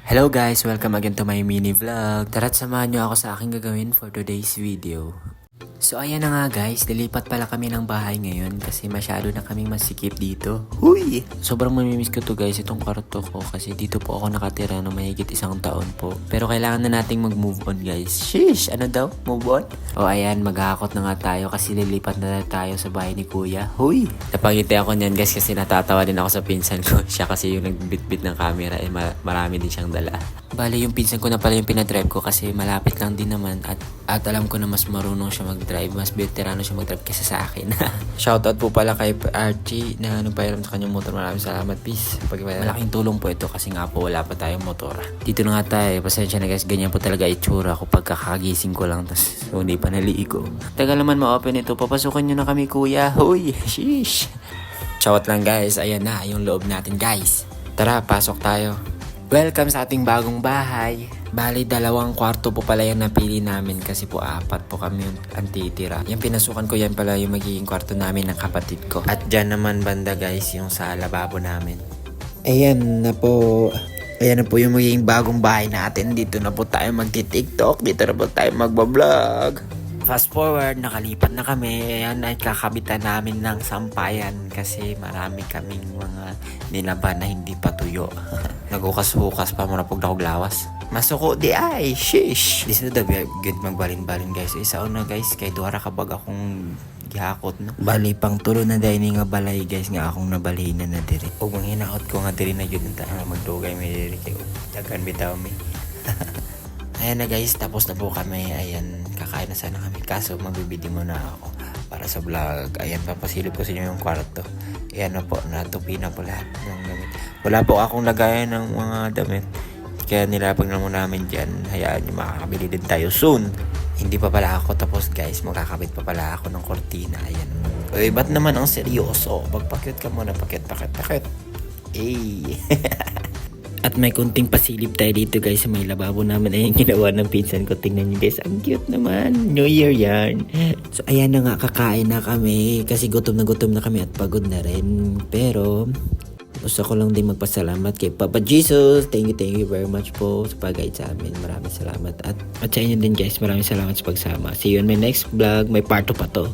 Hello guys! Welcome again to my mini vlog. Tara't samahan nyo ako sa aking gagawin for today's video. So ayan na nga guys, lilipat pala kami ng bahay ngayon kasi masyado na kaming masikip dito. Huy! Sobrang mamimiss ko to guys, itong kwarto ko kasi dito po ako nakatira no mahigit 1 taon po. Pero kailangan na nating mag-move on guys. Sheesh! Ano daw? Move on? O ayan, maghahakot na nga tayo kasi lilipat na tayo sa bahay ni kuya. Huy! Napangiti ako niyan guys kasi natatawa din ako sa pinsan ko. Siya kasi yung nagbitbit ng camera marami din siyang dala. Bale yung pinsan ko na pala yung pinadrive ko kasi malapit lang din naman at alam ko na mas marunong siya mag-drive, mas veterano siya mag-drive kaysa sa akin. Shoutout po pala kay Archie na nagpahiram sa kanyang motor. Maraming salamat, peace. Malaking tulong po ito kasi nga po wala pa tayong motor. Dito na nga tayo, pasensya na guys, ganyan po talaga itsura ko pagkakagising ko lang tas hindi pa naligo. Tagal naman ma-open ito, papasukin nyo na kami kuya. Huy, sheesh. Chawat lang guys, ayan na yung loob natin guys. Tara, pasok tayo. Welcome sa ating bagong bahay. Bali, 2 kwarto po pala yung napili namin kasi po 4 po kami ang titira. Yung pinasukan ko yan pala yung magiging kwarto namin ng kapatid ko. At dyan naman banda guys yung sa lababo namin. Ayan na po. Ayan na po yung magiging bagong bahay natin. Dito na po tayo magti-tiktok. Dito na po tayo magbablog. Fast forward, nakalipat na kami. Ayan ay kakabitan namin ng sampayan kasi marami kaming mga nilaban na hindi pa tuyo. Nagukas-hukas pa muna pag lawas. Masuko di ay, shish. This is the good magbalin-balin guys. Isa na guys, kay duwara kabag akong gihakot no. Bali pang tulo na dahil nga balay guys nga akong nabalhin na diri. Ug mang hinaot ko nga diri na jud ta magdugay may diri kay dagan bitaw mi. Ayan na guys, tapos na po kami. Ayan, kakain na sana kami. Kaso magbibideo muna ako para sa vlog. Ayan, papasilip ko sa inyo yung kwarto. Ayan na po, natupi na po lahat ng damit. Wala po akong lagayan ng mga damit. Kaya nilapag na muna namin dyan. Hayaan nyo, makakabili din tayo soon. Hindi pa pala ako tapos guys, magkakabit pa pala ako ng kortina. Ayan. Uy, ba't naman ang seryoso? Magpakit ka muna, pakit. Eh. At may kunting pasilip tayo dito guys sa may lababo namin. Ayan ginawa ng pinsan ko. Tingnan nyo guys, ang cute naman. New Year yan. So ayan na nga, kakain na kami. Kasi gutom na kami at pagod na rin. Pero gusto ko lang din magpasalamat kay Papa Jesus. Thank you very much po sa pag-guide sa amin. Maraming salamat. At sa inyo din guys, maraming salamat sa pagsama. See you in my next vlog. May part 2 pa to.